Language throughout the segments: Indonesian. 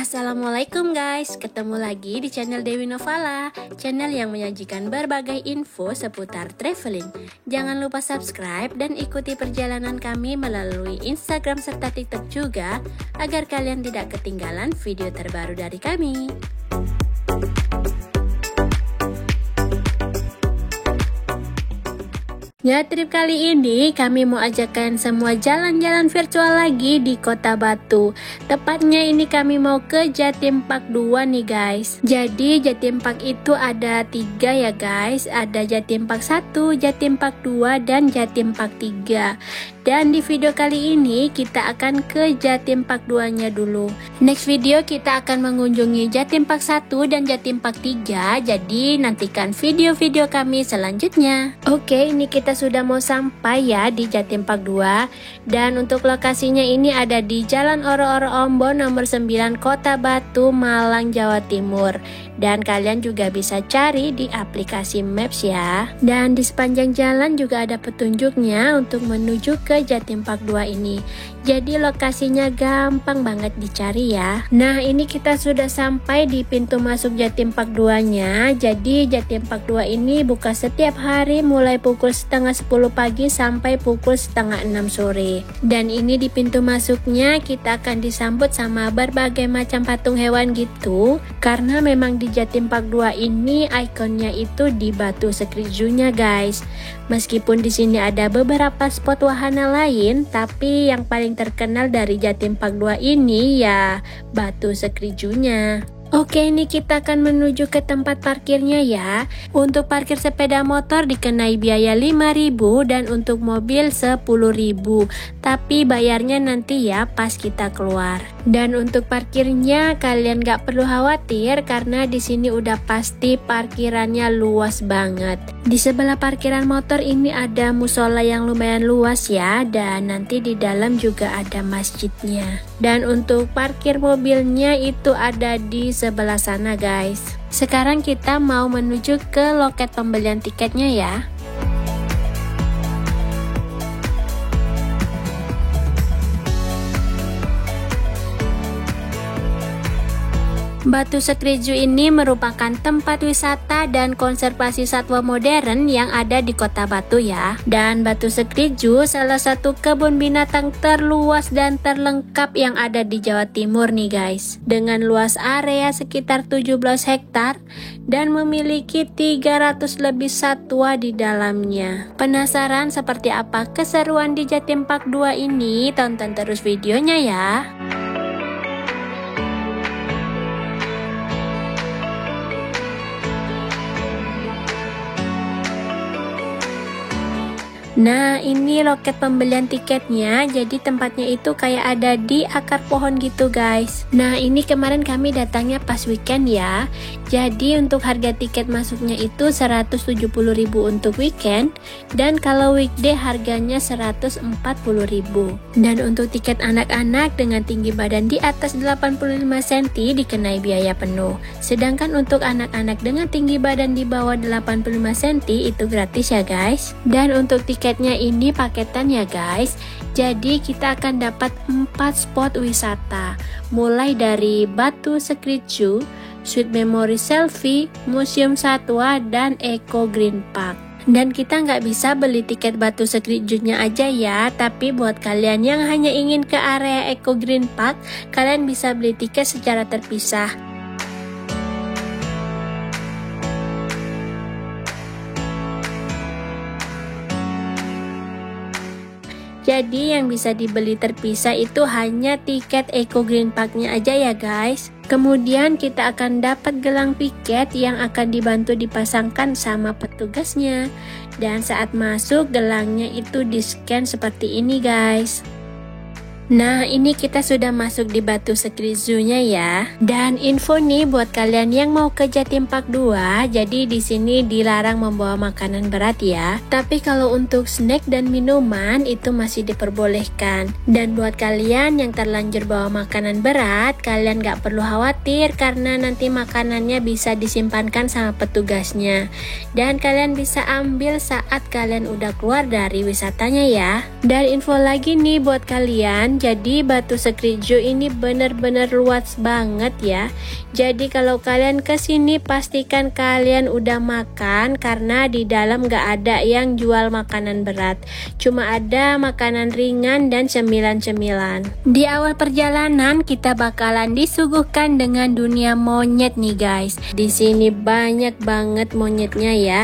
Assalamualaikum guys, ketemu lagi di channel Dewi Novala, channel yang menyajikan berbagai info seputar traveling. Jangan lupa subscribe dan ikuti perjalanan kami melalui Instagram serta TikTok juga, agar kalian tidak ketinggalan video terbaru dari kami. Ya, trip kali ini kami mau ajakan semua jalan-jalan virtual lagi di Kota Batu. Tepatnya ini kami mau ke Jatim Park 2 nih guys. Jadi Jatim Park itu ada 3 ya guys. Ada Jatim Park 1, Jatim Park 2, dan Jatim Park 3. Dan di video kali ini kita akan ke Jatim Park 2 nya dulu. Next video kita akan mengunjungi Jatim Park 1 dan Jatim Park 3. Jadi nantikan video-video kami selanjutnya. Oke, ini kita sudah mau sampai ya di Jatim Park 2. Dan untuk lokasinya ini ada di Jalan Oro-Oro Ombo nomor 9 Kota Batu, Malang, Jawa Timur. Dan kalian juga bisa cari di aplikasi Maps ya. Dan di sepanjang jalan juga ada petunjuknya untuk menuju ke Jatim Park 2 ini. Jadi lokasinya gampang banget dicari ya. Nah, ini kita sudah sampai di pintu masuk Jatim Park 2 nya. Jadi Jatim Park 2 ini buka setiap hari mulai pukul setengah 10 pagi sampai pukul setengah 6 sore. Dan ini di pintu masuknya kita akan disambut sama berbagai macam patung hewan gitu. Karena memang di Jatim Park 2 ini ikonnya itu di Batu Secret Zoo-nya guys. Meskipun di sini ada beberapa spot wahana lain, tapi yang paling terkenal dari Jatim Park 2 ini ya Batu Secret Zoo-nya. Oke, ini kita akan menuju ke tempat parkirnya ya. Untuk parkir sepeda motor dikenai biaya 5.000 dan untuk mobil 10.000. Tapi bayarnya nanti ya pas kita keluar. Dan untuk parkirnya kalian gak perlu khawatir karena di sini udah pasti parkirannya luas banget. Di sebelah parkiran motor ini ada musola yang lumayan luas ya, dan nanti di dalam juga ada masjidnya. Dan untuk parkir mobilnya itu ada di sebelah sana guys. Sekarang kita mau menuju ke loket pembelian tiketnya ya. Batu Secret Zoo ini merupakan tempat wisata dan konservasi satwa modern yang ada di Kota Batu ya. Dan Batu Secret Zoo salah satu kebun binatang terluas dan terlengkap yang ada di Jawa Timur nih guys. Dengan luas area sekitar 17 hektar dan memiliki 300 lebih satwa di dalamnya. Penasaran seperti apa keseruan di Jatim Park 2 ini? Tonton terus videonya ya. Nah, ini loket pembelian tiketnya. Jadi tempatnya itu kayak ada di akar pohon gitu guys. Nah, ini kemarin kami datangnya pas weekend ya. Jadi untuk harga tiket masuknya itu 170.000 untuk weekend, dan kalau weekday harganya 140.000. Dan untuk tiket anak-anak dengan tinggi badan di atas 85 cm dikenai biaya penuh. Sedangkan untuk anak-anak dengan tinggi badan di bawah 85 cm itu gratis ya guys. Dan untuk tiketnya ini paketan ya guys. Jadi kita akan dapat 4 spot wisata, mulai dari Batu Secret Zoo, Sweet Memory Selfie, Museum Satwa, dan Eco Green Park. Dan kita nggak bisa beli tiket Batu Secret Zoo-nya aja ya, tapi buat kalian yang hanya ingin ke area Eco Green Park, kalian bisa beli tiket secara terpisah. Jadi yang bisa dibeli terpisah itu hanya tiket Eco Green Park-nya aja ya guys. Kemudian kita akan dapat gelang piket yang akan dibantu dipasangkan sama petugasnya. Dan saat masuk gelangnya itu di-scan seperti ini guys. Nah, ini kita sudah masuk di Batu Secret Zoo-nya ya. Dan info nih buat kalian yang mau ke Jatim Park 2, jadi di sini dilarang membawa makanan berat ya. Tapi kalau untuk snack dan minuman itu masih diperbolehkan. Dan buat kalian yang terlanjur bawa makanan berat, kalian gak perlu khawatir karena nanti makanannya bisa disimpankan sama petugasnya. Dan kalian bisa ambil saat kalian udah keluar dari wisatanya ya. Dan info lagi nih buat kalian, jadi Batu Sekrijo ini bener-bener luas banget ya. Jadi kalau kalian kesini pastikan kalian udah makan, karena di dalam gak ada yang jual makanan berat, cuma ada makanan ringan dan cemilan-cemilan. Di awal perjalanan kita bakalan disuguhkan dengan dunia monyet nih guys. Di sini banyak banget monyetnya ya.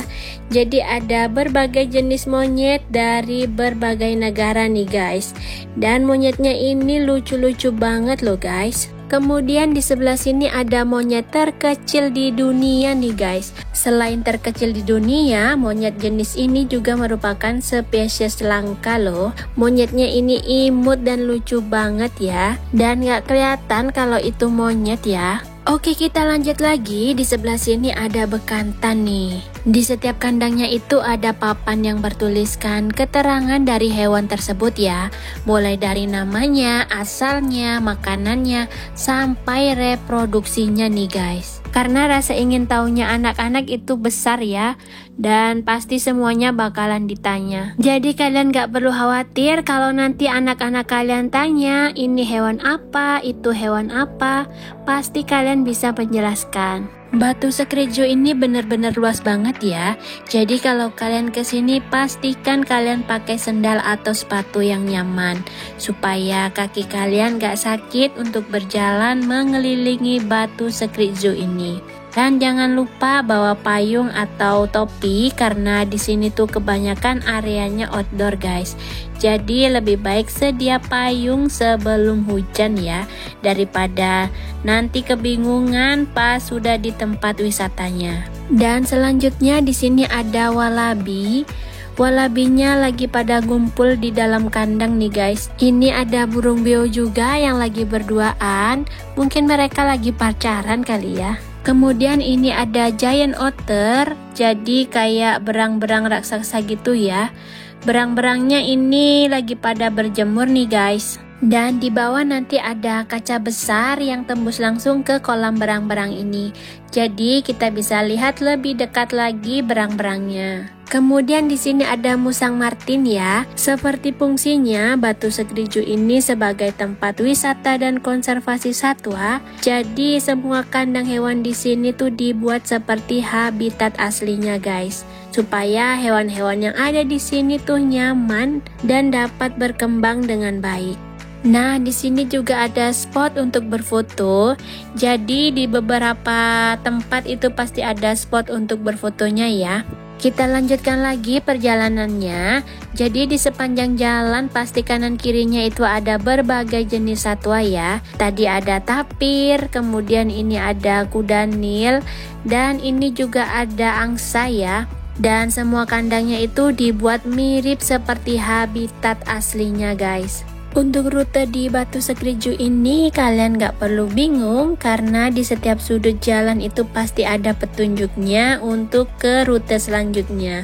Jadi ada berbagai jenis monyet dari berbagai negara nih guys. Dan monyetnya ini lucu-lucu banget loh guys. Kemudian di sebelah sini ada monyet terkecil di dunia nih guys. Selain terkecil di dunia, monyet jenis ini juga merupakan spesies langka loh. Monyetnya ini imut dan lucu banget ya. Dan gak kelihatan kalau itu monyet ya. Oke, kita lanjut lagi. Di sebelah sini ada bekantan nih. Di setiap kandangnya itu ada papan yang bertuliskan keterangan dari hewan tersebut ya. Mulai dari namanya, asalnya, makanannya, sampai reproduksinya nih guys. Karena rasa ingin tahunya anak-anak itu besar ya, dan pasti semuanya bakalan ditanya. Jadi kalian gak perlu khawatir kalau nanti anak-anak kalian tanya ini hewan apa, itu hewan apa, pasti kalian bisa menjelaskan. Batu Sekrijo ini bener-bener luas banget ya. Jadi kalau kalian kesini pastikan kalian pakai sendal atau sepatu yang nyaman, supaya kaki kalian gak sakit untuk berjalan mengelilingi Batu Sekrijo ini. Dan jangan lupa bawa payung atau topi, karena di sini tuh kebanyakan areanya outdoor guys. Jadi lebih baik sedia payung sebelum hujan ya, daripada nanti kebingungan pas sudah di tempat wisatanya. Dan selanjutnya di sini ada walabi. Walabinya lagi pada ngumpul di dalam kandang nih guys. Ini ada burung beo juga yang lagi berduaan. Mungkin mereka lagi pacaran kali ya. Kemudian ini ada giant otter, jadi kayak berang-berang raksasa gitu ya. Berang-berangnya ini lagi pada berjemur nih guys. Dan di bawah nanti ada kaca besar yang tembus langsung ke kolam berang-berang ini. Jadi kita bisa lihat lebih dekat lagi berang-berangnya. Kemudian di sini ada musang martin ya. Seperti fungsinya, Batu Sekrijo ini sebagai tempat wisata dan konservasi satwa. Jadi semua kandang hewan di sini tuh dibuat seperti habitat aslinya guys, supaya hewan-hewan yang ada di sini tuh nyaman dan dapat berkembang dengan baik. Nah, di sini juga ada spot untuk berfoto. Jadi di beberapa tempat itu pasti ada spot untuk berfotonya ya. Kita lanjutkan lagi perjalanannya. Jadi di sepanjang jalan pasti kanan kirinya itu ada berbagai jenis satwa ya. Tadi ada tapir, kemudian ini ada kuda Nil, dan ini juga ada angsa ya. Dan semua kandangnya itu dibuat mirip seperti habitat aslinya guys. Untuk rute di Batu Sekrijo ini kalian gak perlu bingung, karena di setiap sudut jalan itu pasti ada petunjuknya untuk ke rute selanjutnya.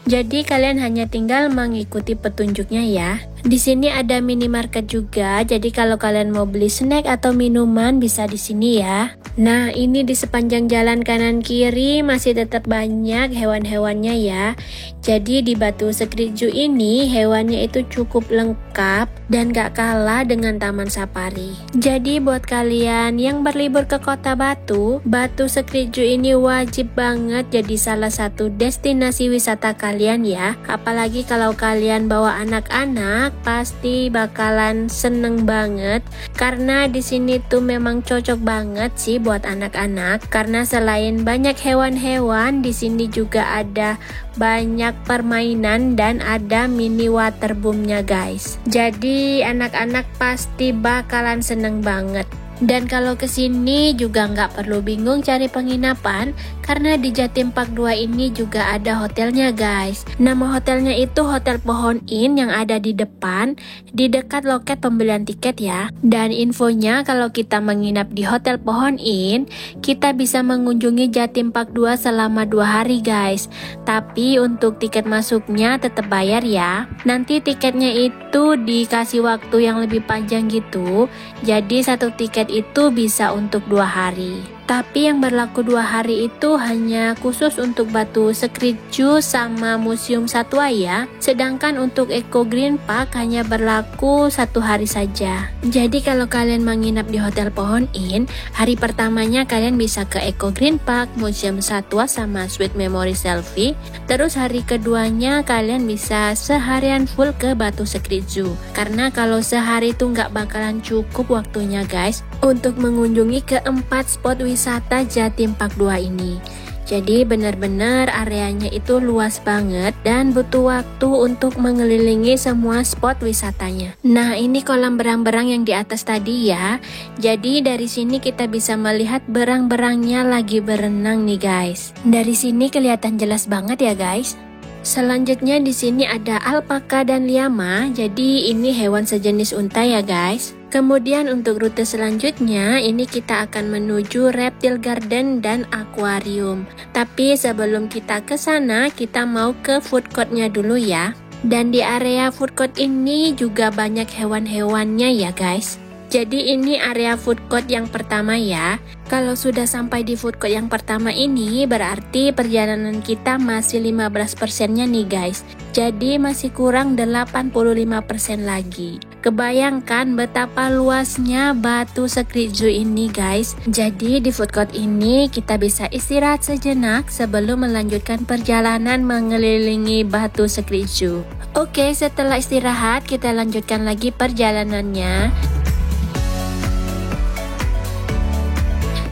Jadi kalian hanya tinggal mengikuti petunjuknya ya. Di sini ada minimarket juga, jadi kalau kalian mau beli snack atau minuman bisa di sini ya. Nah, ini di sepanjang jalan kanan kiri masih tetap banyak hewan-hewannya ya. Jadi di Batu Sekrijo ini hewannya itu cukup lengkap dan gak kalah dengan taman safari. Jadi buat kalian yang berlibur ke Kota Batu, Batu Sekrijo ini wajib banget jadi salah satu destinasi wisata kalian ya. Apalagi kalau kalian bawa anak-anak, pasti bakalan seneng banget, karena di sini tuh memang cocok banget sih buat anak-anak. Karena selain banyak hewan-hewan, di sini juga ada banyak permainan dan ada mini waterboomnya guys. Jadi anak-anak pasti bakalan seneng banget. Dan kalau kesini juga nggak perlu bingung cari penginapan, karena di Jatim Park 2 ini juga ada hotelnya guys. Nama hotelnya itu Hotel Pohon Inn yang ada di depan, di dekat loket pembelian tiket ya. Dan infonya kalau kita menginap di Hotel Pohon Inn, kita bisa mengunjungi Jatim Park 2 selama 2 hari guys. Tapi untuk tiket masuknya tetap bayar ya. Nanti tiketnya itu dikasih waktu yang lebih panjang gitu. Jadi satu tiket itu bisa untuk 2 hari. Tapi yang berlaku 2 hari itu hanya khusus untuk Batu Sekritju sama Museum Satwa ya. Sedangkan untuk Eco Green Park hanya berlaku 1 hari saja. Jadi kalau kalian menginap di Hotel Pohon In, hari pertamanya kalian bisa ke Eco Green Park, Museum Satwa sama Sweet Memory Selfie. Terus hari keduanya kalian bisa seharian full ke Batu Sekritju. Karena kalau sehari itu nggak bakalan cukup waktunya guys untuk mengunjungi keempat spot wisata Jatim Park 2 ini. Jadi benar-benar areanya itu luas banget dan butuh waktu untuk mengelilingi semua spot wisatanya. Nah, ini kolam berang-berang yang di atas tadi ya. Jadi dari sini kita bisa melihat berang-berangnya lagi berenang nih guys. Dari sini kelihatan jelas banget ya guys. Selanjutnya di sini ada alpaka dan llama. Jadi ini hewan sejenis unta ya guys. Kemudian untuk rute selanjutnya ini kita akan menuju reptile garden dan aquarium. Tapi sebelum kita ke sana kita mau ke food courtnya dulu ya. Dan di area food court ini juga banyak hewan-hewannya ya guys. Jadi ini area food court yang pertama ya. Kalau sudah sampai di food court yang pertama ini berarti perjalanan kita masih 15%-nya nih guys. Jadi masih kurang 85% lagi. Kebayangkan betapa luasnya Batu Sekritju ini guys. Jadi di food court ini kita bisa istirahat sejenak sebelum melanjutkan perjalanan mengelilingi Batu Sekritju. Oke, setelah istirahat kita lanjutkan lagi perjalanannya.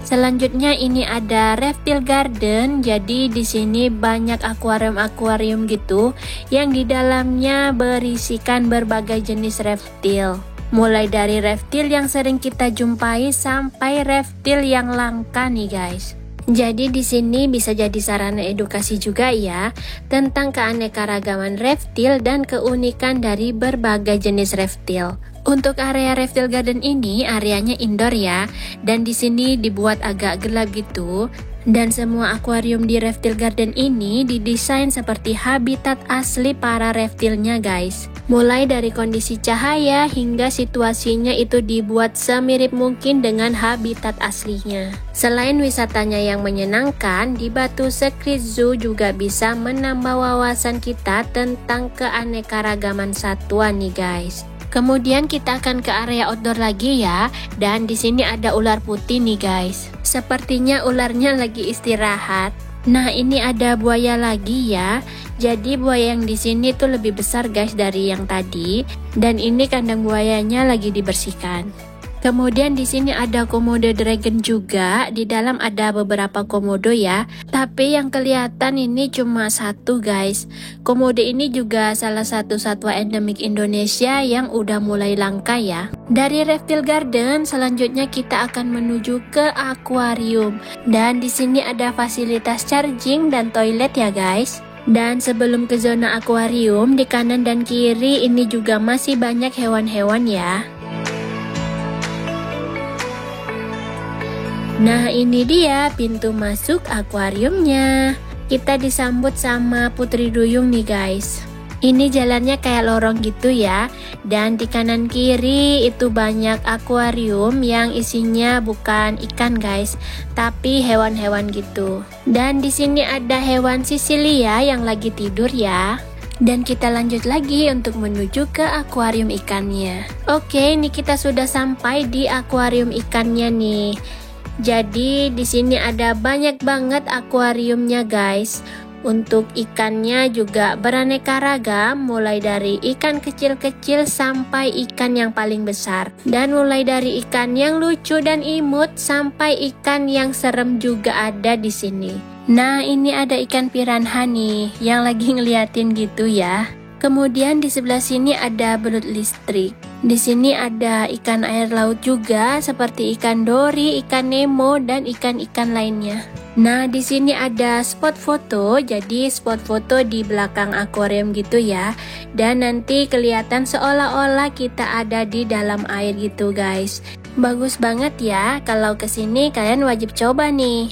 Selanjutnya ini ada reptile garden. Jadi di sini banyak akuarium-akuarium gitu yang di dalamnya berisikan berbagai jenis reptil. Mulai dari reptil yang sering kita jumpai sampai reptil yang langka nih guys. Jadi di sini bisa jadi sarana edukasi juga ya tentang keanekaragaman reptil dan keunikan dari berbagai jenis reptil. Untuk area reptile garden ini areanya indoor ya, dan di sini dibuat agak gelap gitu. Dan semua akuarium di reptile garden ini didesain seperti habitat asli para reptilnya guys. Mulai dari kondisi cahaya hingga situasinya itu dibuat semirip mungkin dengan habitat aslinya. Selain wisatanya yang menyenangkan, di Batu Sekritju juga bisa menambah wawasan kita tentang keanekaragaman satwa nih guys. Kemudian kita akan ke area outdoor lagi ya, dan di sini ada ular putih nih guys. Sepertinya ularnya lagi istirahat. Nah, ini ada buaya lagi ya. Jadi buaya yang di sini tuh lebih besar guys dari yang tadi, dan ini kandang buayanya lagi dibersihkan. Kemudian di sini ada komodo dragon juga. Di dalam ada beberapa komodo ya. Tapi yang kelihatan ini cuma satu guys. Komodo ini juga salah satu satwa endemik Indonesia yang udah mulai langka ya. Dari reptile garden selanjutnya kita akan menuju ke akuarium. Dan di sini ada fasilitas charging dan toilet ya guys. Dan sebelum ke zona akuarium, di kanan dan kiri ini juga masih banyak hewan-hewan ya. Nah, ini dia pintu masuk akuariumnya. Kita disambut sama putri duyung nih guys. Ini jalannya kayak lorong gitu ya. Dan di kanan kiri itu banyak akuarium yang isinya bukan ikan guys, tapi hewan-hewan gitu. Dan di sini ada hewan Sisilia yang lagi tidur ya. Dan kita lanjut lagi untuk menuju ke akuarium ikannya. Oke, ini kita sudah sampai di akuarium ikannya nih. Jadi di sini ada banyak banget akuariumnya guys. Untuk ikannya juga beraneka ragam, mulai dari ikan kecil-kecil sampai ikan yang paling besar. Dan mulai dari ikan yang lucu dan imut sampai ikan yang serem juga ada di sini. Nah, ini ada ikan piranha nih yang lagi ngeliatin gitu ya. Kemudian di sebelah sini ada belut listrik. Di sini ada ikan air laut juga seperti ikan dori, ikan nemo, dan ikan-ikan lainnya. Nah, di sini ada spot foto. Jadi spot foto di belakang akuarium gitu ya. Dan nanti kelihatan seolah-olah kita ada di dalam air gitu guys. Bagus banget ya. Kalau kesini kalian wajib coba nih.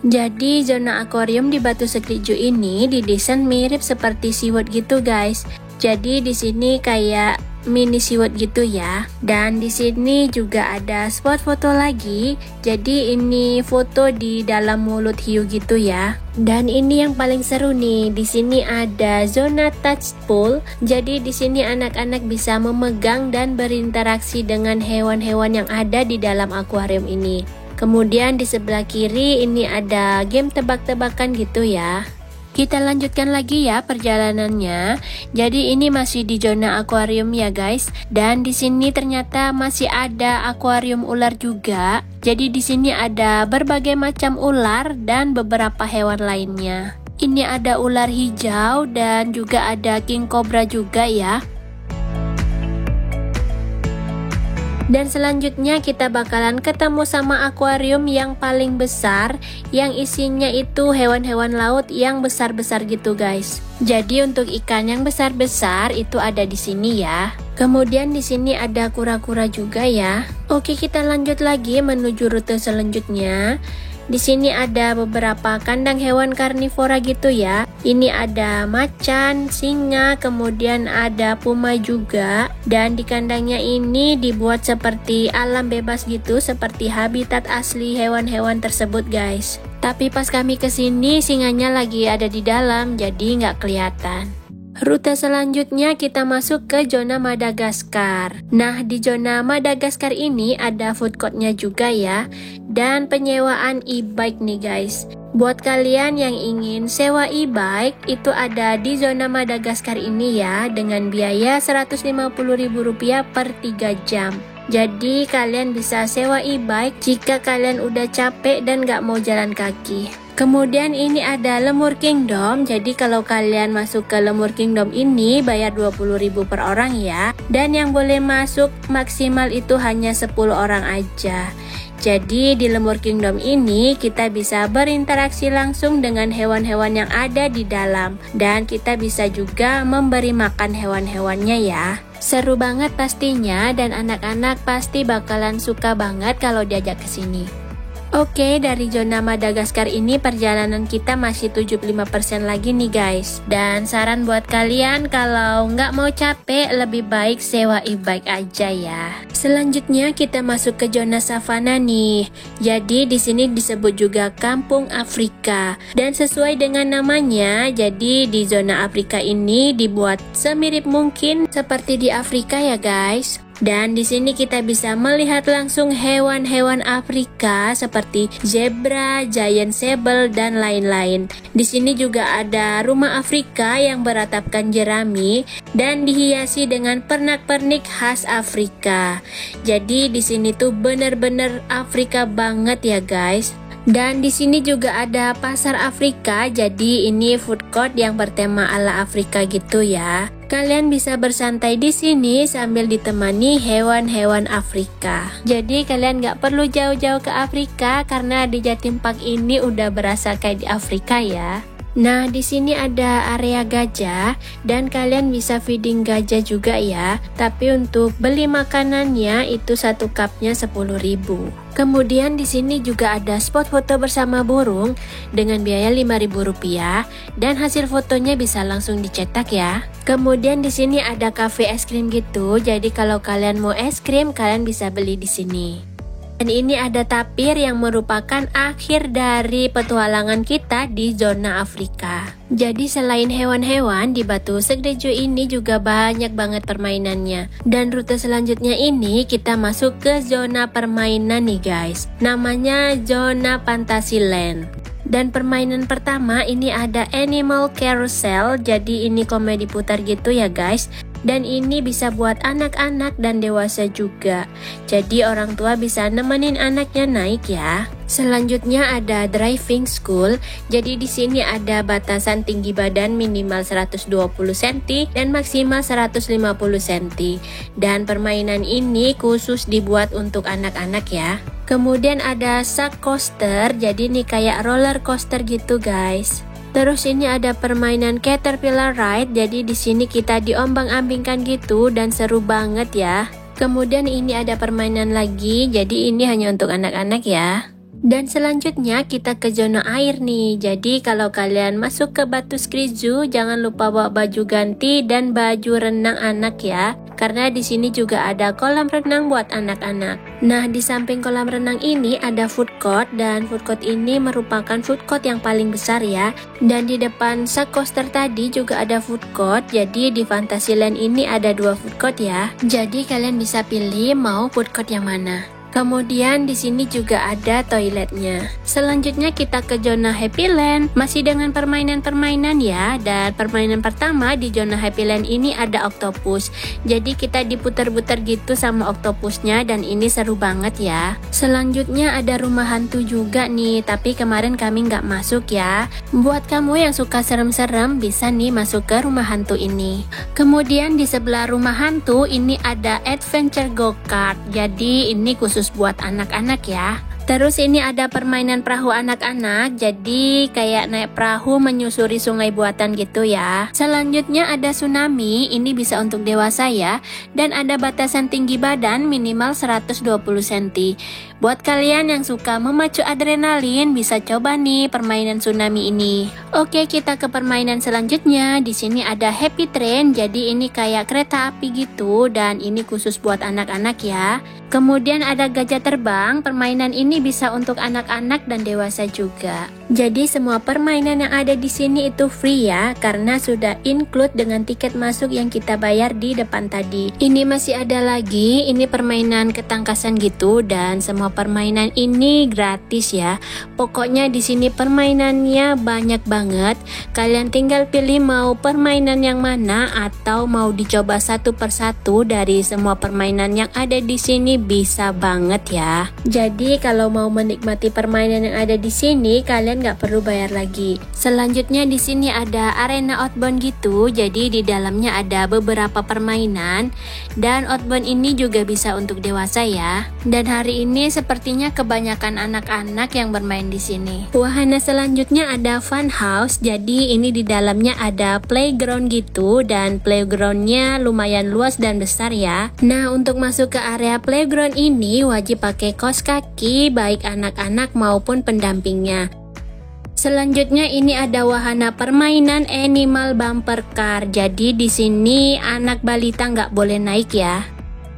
Jadi zona akuarium di Batu Sekritju ini didesain mirip seperti SeaWorld gitu guys. Jadi di sini kayak mini SeaWorld gitu ya. Dan di sini juga ada spot foto lagi. Jadi ini foto di dalam mulut hiu gitu ya. Dan ini yang paling seru nih. Di sini ada zona touch pool. Jadi di sini anak-anak bisa memegang dan berinteraksi dengan hewan-hewan yang ada di dalam akuarium ini. Kemudian di sebelah kiri ini ada game tebak-tebakan gitu ya. Kita lanjutkan lagi ya perjalanannya. Jadi ini masih di zona akuarium ya guys. Dan di sini ternyata masih ada akuarium ular juga. Jadi di sini ada berbagai macam ular dan beberapa hewan lainnya. Ini ada ular hijau dan juga ada king cobra juga ya. Dan selanjutnya kita bakalan ketemu sama akuarium yang paling besar, yang isinya itu hewan-hewan laut yang besar-besar gitu guys. Jadi untuk ikan yang besar-besar itu ada di sini ya. Kemudian di sini ada kura-kura juga ya. Oke, kita lanjut lagi menuju rute selanjutnya. Di sini ada beberapa kandang hewan karnivora gitu ya. Ini ada macan, singa, kemudian ada puma juga. Dan di kandangnya ini dibuat seperti alam bebas gitu, seperti habitat asli hewan-hewan tersebut guys. Tapi pas kami kesini singanya lagi ada di dalam, jadi nggak kelihatan. Rute selanjutnya kita masuk ke zona Madagaskar. Nah, di zona Madagaskar ini ada food courtnya juga ya, dan penyewaan e-bike nih guys. Buat kalian yang ingin sewa e-bike, itu ada di zona Madagaskar ini ya, dengan biaya Rp150.000 per 3 jam. Jadi kalian bisa sewa e-bike jika kalian udah capek dan gak mau jalan kaki. Kemudian ini ada Lemur Kingdom. Jadi kalau kalian masuk ke Lemur Kingdom ini bayar 20.000 per orang ya. Dan yang boleh masuk maksimal itu hanya 10 orang aja. Jadi di Lemur Kingdom ini kita bisa berinteraksi langsung dengan hewan-hewan yang ada di dalam. Dan kita bisa juga memberi makan hewan-hewannya ya. Seru banget pastinya, dan anak-anak pasti bakalan suka banget kalau diajak ke sini. Oke, dari zona Madagaskar ini perjalanan kita masih 75% lagi nih guys. Dan saran buat kalian kalau nggak mau capek, lebih baik sewa e-bike aja ya. Selanjutnya kita masuk ke zona savana nih. Jadi di sini disebut juga Kampung Afrika. Dan sesuai dengan namanya, jadi di zona Afrika ini dibuat semirip mungkin seperti di Afrika ya guys. Dan di sini kita bisa melihat langsung hewan-hewan Afrika seperti zebra, giant sable, dan lain-lain. Di sini juga ada rumah Afrika yang beratapkan jerami dan dihiasi dengan pernak-pernik khas Afrika. Jadi di sini tuh bener-bener Afrika banget ya guys. Dan di sini juga ada pasar Afrika, jadi ini food court yang bertema ala Afrika gitu ya. Kalian bisa bersantai di sini sambil ditemani hewan-hewan Afrika. Jadi kalian nggak perlu jauh-jauh ke Afrika karena di Jatim Park ini udah berasa kayak di Afrika ya. Nah, di sini ada area gajah dan kalian bisa feeding gajah juga ya. Tapi untuk beli makanannya itu satu cupnya 10.000. Kemudian di sini juga ada spot foto bersama burung dengan biaya Rp5.000 dan hasil fotonya bisa langsung dicetak ya. Kemudian di sini ada cafe es krim gitu. Jadi kalau kalian mau es krim, kalian bisa beli di sini. Dan ini ada tapir yang merupakan akhir dari petualangan kita di zona Afrika. Jadi selain hewan-hewan, di Batu Segdejo ini juga banyak banget permainannya. Dan rute selanjutnya ini kita masuk ke zona permainan nih guys. Namanya zona Fantasyland. Dan permainan pertama ini ada Animal Carousel. Jadi ini komedi putar gitu ya guys. Dan ini bisa buat anak-anak dan dewasa juga. Jadi orang tua bisa nemenin anaknya naik ya. Selanjutnya ada driving school. Jadi di sini ada batasan tinggi badan minimal 120 cm dan maksimal 150 cm. Dan permainan ini khusus dibuat untuk anak-anak ya. Kemudian ada Shark Coaster. Jadi ini kayak roller coaster gitu guys. Terus ini ada permainan Caterpillar Ride, jadi di sini kita diombang-ambingkan gitu dan seru banget ya. Kemudian ini ada permainan lagi, jadi ini hanya untuk anak-anak ya. Dan selanjutnya kita ke zona air nih. Jadi kalau kalian masuk ke Batu Skrizu, jangan lupa bawa baju ganti dan baju renang anak ya. karena di sini juga ada kolam renang buat anak-anak. Nah, di samping kolam renang ini ada food court, dan food court ini merupakan food court yang paling besar ya. Dan di depan Shark Coaster tadi juga ada food court. Jadi di Fantasyland ini ada 2 food court ya. Jadi kalian bisa pilih mau food court yang mana. Kemudian di sini juga ada toiletnya. Selanjutnya kita ke zona Happyland, masih dengan permainan-permainan ya. Dan permainan pertama di zona Happyland ini ada octopus. Jadi kita diputar-putar gitu sama octopusnya, dan ini seru banget ya. Selanjutnya ada rumah hantu juga nih, tapi kemarin kami nggak masuk ya. Buat kamu yang suka serem-serem bisa nih masuk ke rumah hantu ini. Kemudian di sebelah rumah hantu ini ada adventure go-kart. Jadi ini khusus buat anak-anak ya. Terus ini ada permainan perahu anak-anak, jadi kayak naik perahu menyusuri sungai buatan gitu ya. Selanjutnya ada tsunami, ini bisa untuk dewasa ya. Dan ada batasan tinggi badan minimal 120 cm. Buat kalian yang suka memacu adrenalin bisa coba nih permainan tsunami ini. Oke, kita ke permainan selanjutnya. Di sini ada Happy Train, jadi ini kayak kereta api gitu, dan ini khusus buat anak-anak ya. Kemudian ada gajah terbang, permainan ini bisa untuk anak-anak dan dewasa juga. Jadi semua permainan yang ada di sini itu free ya, karena sudah include dengan tiket masuk yang kita bayar di depan tadi. Ini masih ada lagi, ini permainan ketangkasan gitu, dan semua permainan ini gratis ya. Pokoknya di sini permainannya banyak banget. Kalian tinggal pilih mau permainan yang mana atau mau dicoba satu persatu dari semua permainan yang ada di sini, bisa banget ya. Jadi kalau mau menikmati permainan yang ada di sini, kalian nggak perlu bayar lagi. Selanjutnya di sini ada arena outbound gitu. Jadi di dalamnya ada beberapa permainan, dan outbound ini juga bisa untuk dewasa ya. Dan hari ini sepertinya kebanyakan anak-anak yang bermain di sini. Wahana selanjutnya ada fun house. Jadi ini di dalamnya ada playground gitu, dan playgroundnya lumayan luas dan besar ya. Nah, untuk masuk ke area playground ini wajib pakai kaos kaki baik anak-anak maupun pendampingnya. Selanjutnya ini ada wahana permainan animal bumper car. Jadi di sini anak balita nggak boleh naik ya.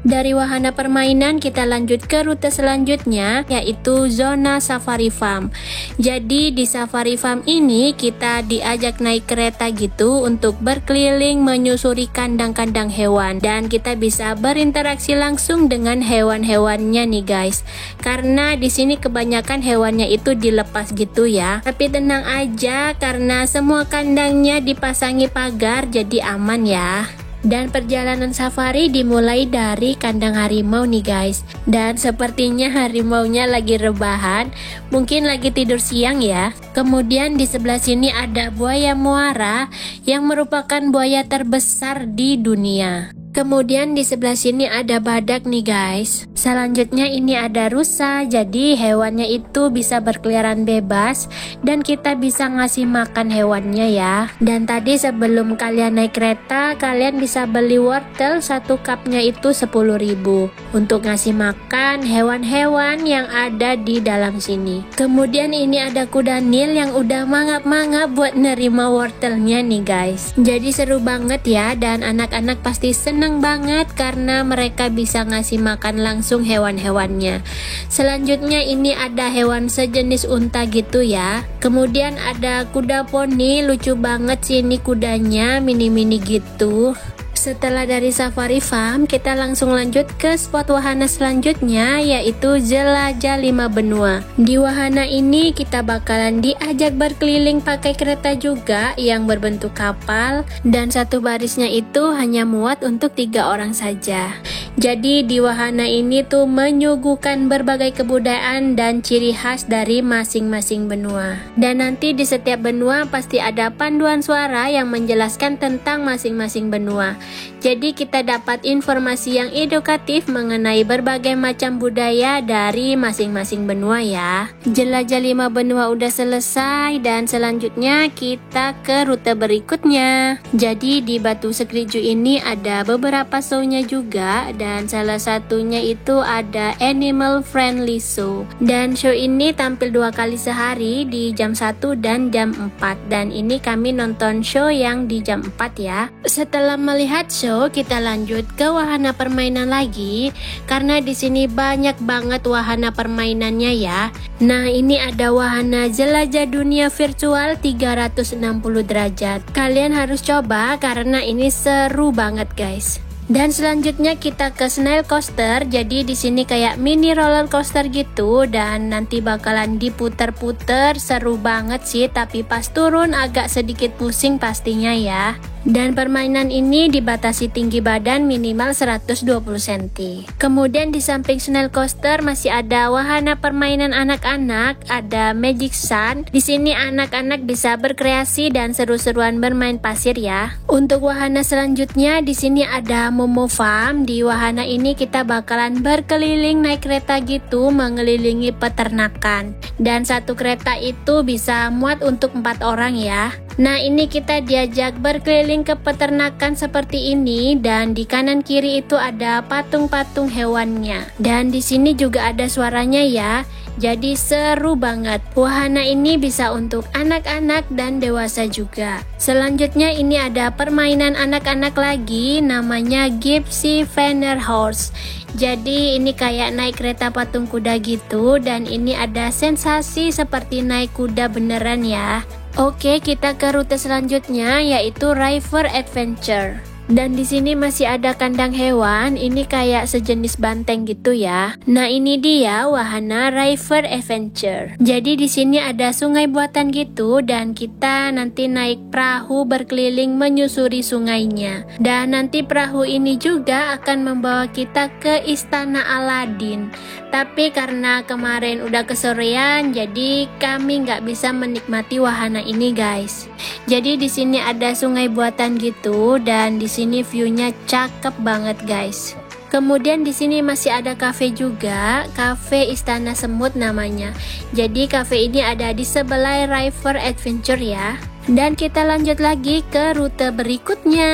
Dari wahana permainan kita lanjut ke rute selanjutnya, yaitu zona safari farm. Jadi di safari farm ini kita diajak naik kereta gitu untuk berkeliling menyusuri kandang-kandang hewan, dan kita bisa berinteraksi langsung dengan hewan-hewannya nih guys. Karena di sini kebanyakan hewannya itu dilepas gitu ya. Tapi tenang aja, karena semua kandangnya dipasangi pagar, jadi aman ya. Dan perjalanan safari dimulai dari kandang harimau nih guys. Dan sepertinya harimaunya lagi rebahan, mungkin lagi tidur siang ya. Kemudian di sebelah sini ada buaya muara yang merupakan buaya terbesar di dunia. Kemudian di sebelah sini ada badak nih guys. Selanjutnya ini ada rusa, jadi hewannya itu bisa berkeliaran bebas dan kita bisa ngasih makan hewannya ya. Dan tadi sebelum kalian naik kereta, kalian bisa beli wortel, satu cupnya itu 10.000 untuk ngasih makan hewan-hewan yang ada di dalam sini. Kemudian ini ada kuda Nil yang udah mangap-mangap buat nerima wortelnya nih guys. Jadi seru banget ya, dan anak-anak pasti senang banget karena mereka bisa ngasih makan langsung hewan-hewannya. Selanjutnya ini ada hewan sejenis unta gitu ya. Kemudian ada kuda poni, lucu banget sih ini kudanya, mini-mini gitu. Setelah dari safari farm, kita langsung lanjut ke spot wahana selanjutnya, yaitu jelajah 5 benua. Di wahana ini kita bakalan diajak berkeliling pakai kereta juga yang berbentuk kapal, dan satu barisnya itu hanya muat untuk 3 orang saja. Jadi di wahana ini tuh menyuguhkan berbagai kebudayaan dan ciri khas dari masing-masing benua. Dan nanti di setiap benua pasti ada panduan suara yang menjelaskan tentang masing-masing benua. Jadi kita dapat informasi yang edukatif mengenai berbagai macam budaya dari masing-masing benua ya. Jelajah 5 benua udah selesai, dan selanjutnya kita ke rute berikutnya. Jadi di Batu Sekriju ini ada beberapa show-nya juga, dan salah satunya itu ada Animal Friendly Show. Dan show ini tampil 2 kali sehari di jam 1 dan jam 4, dan ini kami nonton show yang di jam 4 ya. Setelah melihat So kita lanjut ke wahana permainan lagi, karena di sini banyak banget wahana permainannya ya. Nah, ini ada wahana jelajah dunia virtual 360 derajat. Kalian harus coba karena ini seru banget guys. Dan selanjutnya kita ke snail coaster. Jadi di sini kayak mini roller coaster gitu, dan nanti bakalan diputer-puter. Seru banget sih, tapi pas turun agak sedikit pusing pastinya ya. Dan permainan ini dibatasi tinggi badan minimal 120 cm. Kemudian di samping snail coaster masih ada wahana permainan anak-anak, ada Magic Sand. Di sini anak-anak bisa berkreasi dan seru-seruan bermain pasir ya. Untuk wahana selanjutnya di sini ada Momo Farm. Di wahana ini kita bakalan berkeliling naik kereta gitu mengelilingi peternakan. Dan satu kereta itu bisa muat untuk 4 orang ya. Nah, ini kita diajak berkeliling ke peternakan seperti ini, dan di kanan kiri itu ada patung-patung hewannya. Dan di sini juga ada suaranya ya. Jadi seru banget. Wahana ini bisa untuk anak-anak dan dewasa juga. Selanjutnya ini ada permainan anak-anak lagi, namanya Gypsy Veneer Horse. Jadi ini kayak naik kereta patung kuda gitu, dan ini ada sensasi seperti naik kuda beneran ya. Oke, kita ke rute selanjutnya yaitu River Adventure. Dan di sini masih ada kandang hewan, ini kayak sejenis banteng gitu ya. Nah, ini dia wahana River Adventure. Jadi di sini ada sungai buatan gitu, dan kita nanti naik perahu berkeliling menyusuri sungainya. Dan nanti perahu ini juga akan membawa kita ke Istana Aladin. Tapi karena kemarin udah kesorean, jadi kami nggak bisa menikmati wahana ini guys. Jadi di sini ada sungai buatan gitu, dan di sini view-nya cakep banget guys. Kemudian di sini masih ada cafe juga, cafe Istana Semut namanya. Jadi cafe ini ada di sebelah River Adventure ya. Dan kita lanjut lagi ke rute berikutnya.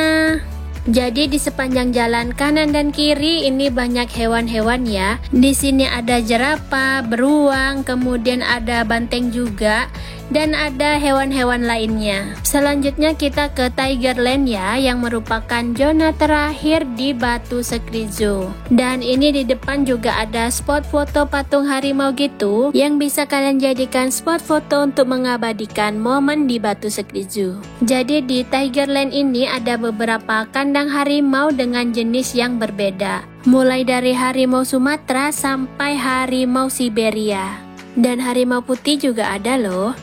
Jadi di sepanjang jalan kanan dan kiri ini banyak hewan-hewan ya. Di sini ada jerapah, beruang, kemudian ada banteng juga, dan ada hewan-hewan lainnya. Selanjutnya kita ke Tigerland ya, yang merupakan zona terakhir di Batu Secret Zoo. Dan ini di depan juga ada spot foto patung harimau gitu, yang bisa kalian jadikan spot foto untuk mengabadikan momen di Batu Secret Zoo. Jadi di Tigerland ini ada beberapa kandang harimau dengan jenis yang berbeda, mulai dari harimau Sumatera sampai harimau Siberia. Dan harimau putih juga ada loh.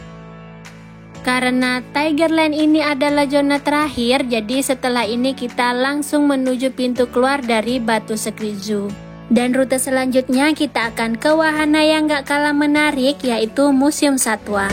Karena Tigerland ini adalah zona terakhir, jadi setelah ini kita langsung menuju pintu keluar dari Batu Secret Zoo. Dan rute selanjutnya kita akan ke wahana yang gak kalah menarik, yaitu Museum Satwa.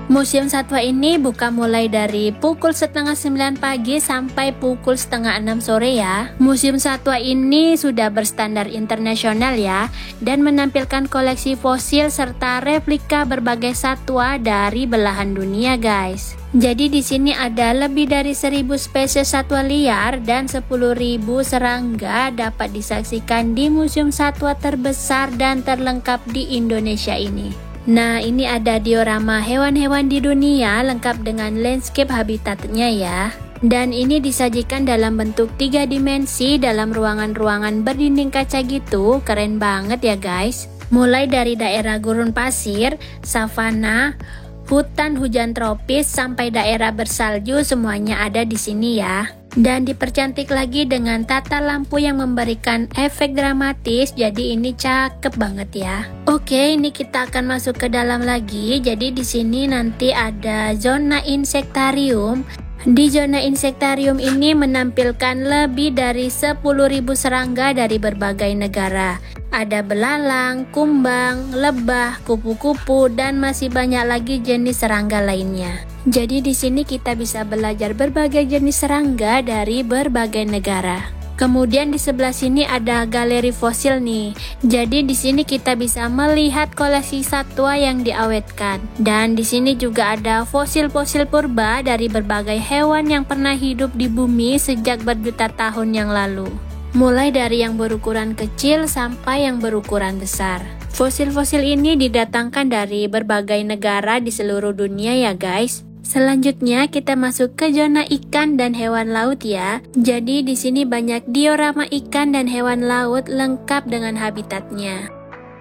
Museum Satwa ini buka mulai dari pukul 8:30 pagi sampai pukul 5:30 sore ya. Museum Satwa ini sudah berstandar internasional ya, dan menampilkan koleksi fosil serta replika berbagai satwa dari belahan dunia guys. Jadi di sini ada lebih dari 1000 spesies satwa liar dan 10.000 serangga dapat disaksikan di Museum Satwa terbesar dan terlengkap di Indonesia ini. Nah, ini ada diorama hewan-hewan di dunia lengkap dengan landscape habitatnya ya. Dan ini disajikan dalam bentuk 3 dimensi dalam ruangan-ruangan berdinding kaca gitu. Keren banget ya guys. Mulai dari daerah gurun pasir, savana, hutan hujan tropis sampai daerah bersalju, semuanya ada di sini ya. Dan dipercantik lagi dengan tata lampu yang memberikan efek dramatis, jadi ini cakep banget ya. Oke, ini kita akan masuk ke dalam lagi. Jadi di sini nanti ada zona insektarium. Di zona insektarium ini menampilkan lebih dari 10.000 serangga dari berbagai negara. Ada belalang, kumbang, lebah, kupu-kupu, dan masih banyak lagi jenis serangga lainnya. Jadi di sini kita bisa belajar berbagai jenis serangga dari berbagai negara. Kemudian di sebelah sini ada galeri fosil nih. Jadi di sini kita bisa melihat koleksi satwa yang diawetkan. Dan di sini juga ada fosil-fosil purba dari berbagai hewan yang pernah hidup di bumi sejak berjuta tahun yang lalu. Mulai dari yang berukuran kecil sampai yang berukuran besar. Fosil-fosil ini didatangkan dari berbagai negara di seluruh dunia ya guys. Selanjutnya kita masuk ke zona ikan dan hewan laut ya. Jadi di sini banyak diorama ikan dan hewan laut lengkap dengan habitatnya.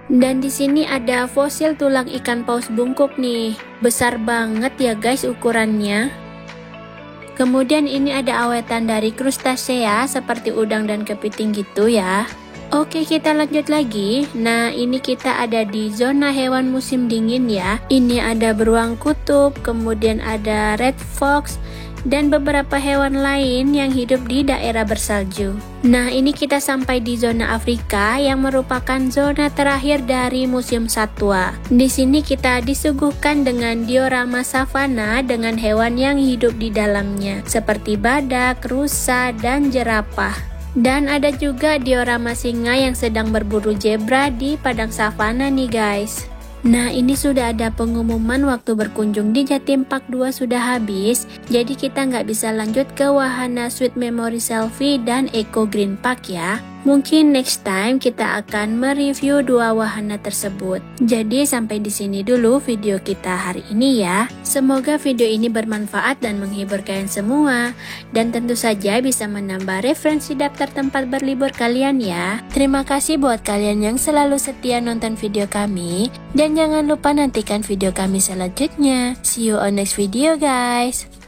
Dan di sini ada fosil tulang ikan paus bungkuk nih. Besar banget ya guys ukurannya. Kemudian ini ada awetan dari krustasea seperti udang dan kepiting gitu ya. Oke, kita lanjut lagi. Nah, ini kita ada di zona hewan musim dingin ya. Ini ada beruang kutub, kemudian ada red fox, dan beberapa hewan lain yang hidup di daerah bersalju. Nah, ini kita sampai di zona Afrika yang merupakan zona terakhir dari museum satwa. Di sini kita disuguhkan dengan diorama savana dengan hewan yang hidup di dalamnya, seperti badak, rusa, dan jerapah. Dan ada juga diorama singa yang sedang berburu zebra di padang savana nih guys. Nah, ini sudah ada pengumuman waktu berkunjung di Jatim Park 2 sudah habis. Jadi kita nggak bisa lanjut ke wahana Sweet Memory Selfie dan Eco Green Park ya. Mungkin next time kita akan mereview dua wahana tersebut. Jadi sampai di sini dulu video kita hari ini ya. Semoga video ini bermanfaat dan menghibur kalian semua. Dan tentu saja bisa menambah referensi daftar tempat berlibur kalian ya. Terima kasih buat kalian yang selalu setia nonton video kami. Dan jangan lupa nantikan video kami selanjutnya. See you on next video guys.